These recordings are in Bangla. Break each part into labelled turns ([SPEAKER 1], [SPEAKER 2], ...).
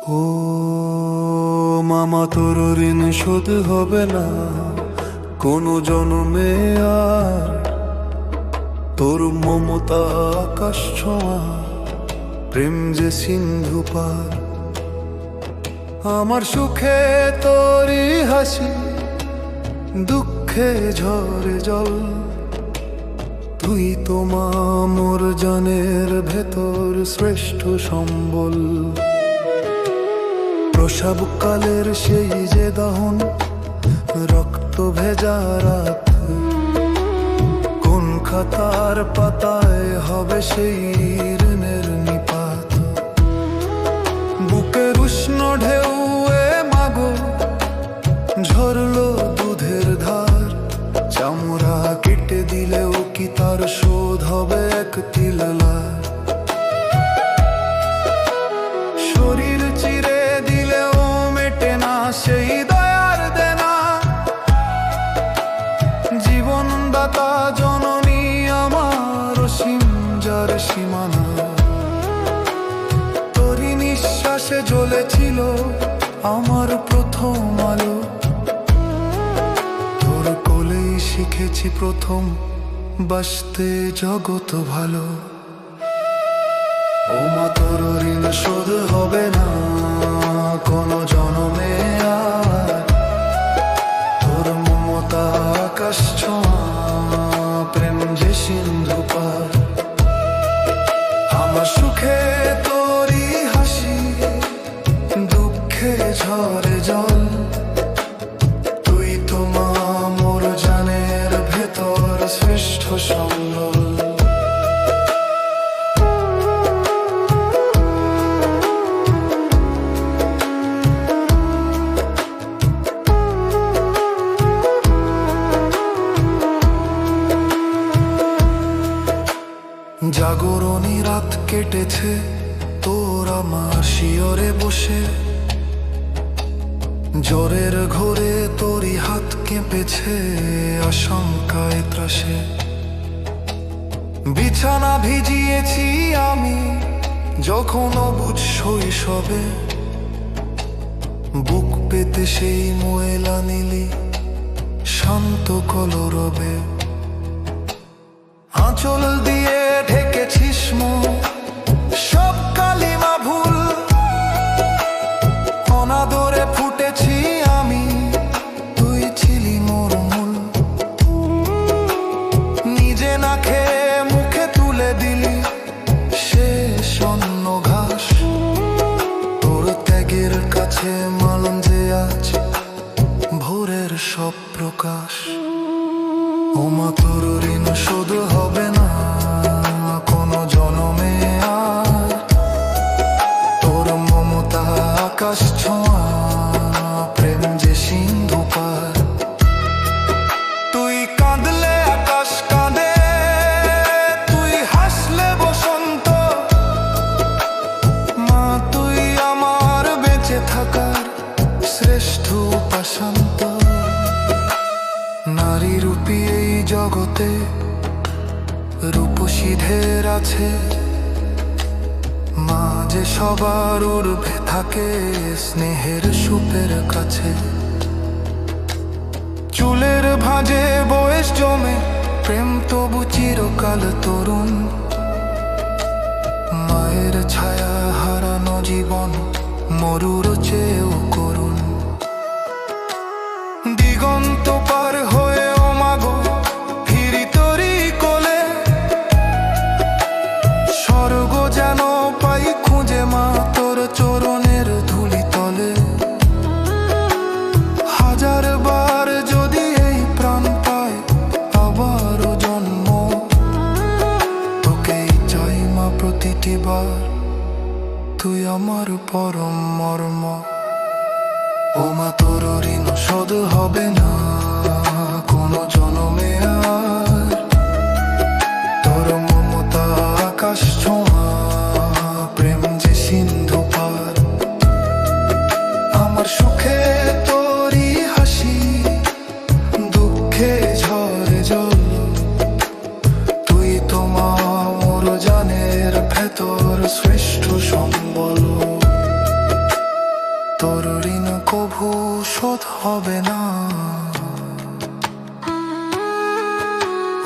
[SPEAKER 1] ও মামা, তোর ঋণ শোধ হবে না কোনো জন্মে আর। তোর মমতা আকাশ ছোঁয়া, প্রেম যে সিন্ধু পার। আমার সুখে তোরই হাসি, দুঃখে ঝরে জল। তুই তো মা মোর জানের ভেতর শ্রেষ্ঠ সম্বল। প্রসবকালের সেই যে দহন, রক্ত ভেজা রাত, কোন খাতার পাতায় হবে সেই ঋণের নিপাত। বুকের উষ্ণ ঢেউ এ মাগো, ঝরলো দুধের ধার। চামড়া কেটে দিলেও কি তার শোধ হবে এক তিল লাল? শরীর চিরে দিলেও মেটে না সেই দয়ার দেনা। জীবনদাতা জননী আমার, অসীম যার সীমানা। তোরই নিঃশ্বাসে জ্বলেছিল আমার প্রথম আলো। তোর কোলেই শিখেছি প্রথম বাসতে জগৎ ভালো। ও মা, তোর ঋণ শোধ হবে না কোনো জনমে আর। তোর মমতা আকাশ ছোঁয়া, প্রেম যে সিন্ধু পার। আমার সুখে তোরই হাসি, দুঃখে ঝরে জল। তুই তো মা মোর জানের ভেতর শ্রেষ্ঠ সম্বল। জাগরণী রাত কেটেছে তোর আমার শিয়রে বসে। জ্বরের ঘোরে তোরই হাত কেঁপেছে আশঙ্কায় ত্রাসে। বিছানা ভিজিয়েছি আমি যখন অবুঝ শৈশবে। বুক পেতে সেই ময়লা নীলি শান্ত কলরবে। আঁচল দিয়ে ঢেকেছিস সব কালিমা ভুল। অনাদরে ফুটেছি আমি, তুই ছিলি মোর মূল। নিজে না খেয়ে মুখে তুলে দিলি শেষ অন্ন ঘাস। তোর ত্যাগের কাছে মালন যে আজ ভোরের সব প্রকাশ। ও মা, তোর ঋণ শোধ হবে না কোনো জনমে আর। তোর মমতা আকাশ ছোঁয়া, প্রেম যে সিন্ধু পার। তুই কাঁদলে আকাশ কাঁদে, তুই হাসলে বসন্ত। মা, তুই আমার বেঁচে থাকার শ্রেষ্ঠ উপাসন্ত। নারী রূপী এই জগতে রূপসীধের আছে। মা যে সবার ঊর্ধ্বে থাকে স্নেহের সুপের কাছে। চুলের ভাঁজে বয়স জমে, প্রেম তবু চিরকাল তরুণ। মায়ের ছায়া হারানো জীবন মরুর চেয়েও করুণ। দিগন্ত পার হয়ে ও মাগো ফিরি তোরই কোলে। স্বর্গ যেন পাই খুঁজে মা তোর চরণের ধুলি তলে। হাজার বার যদি এই প্রাণ পায় আবারও জন্ম, তোকেই চাই মা প্রতিটি বার, তুই আমার পরম মর্ম। ও মা, তোর ঋণ শোধ হবে না কোনো জনমে আর। তোর মমতা আকাশ ছোঁয়া, প্রেম যে সিন্ধু পার। আমার সুখে তোরই হাসি, দুঃখে ঝরে জল। তুই তো মা মোর জানের ভেতর শ্রেষ্ঠ সম্বল।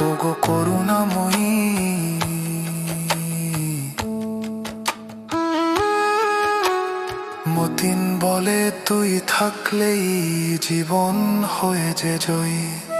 [SPEAKER 1] ওগো করুণাময়ী, মতিন বলে তুই থাকলেই জীবন হয়ে যে জয়ী।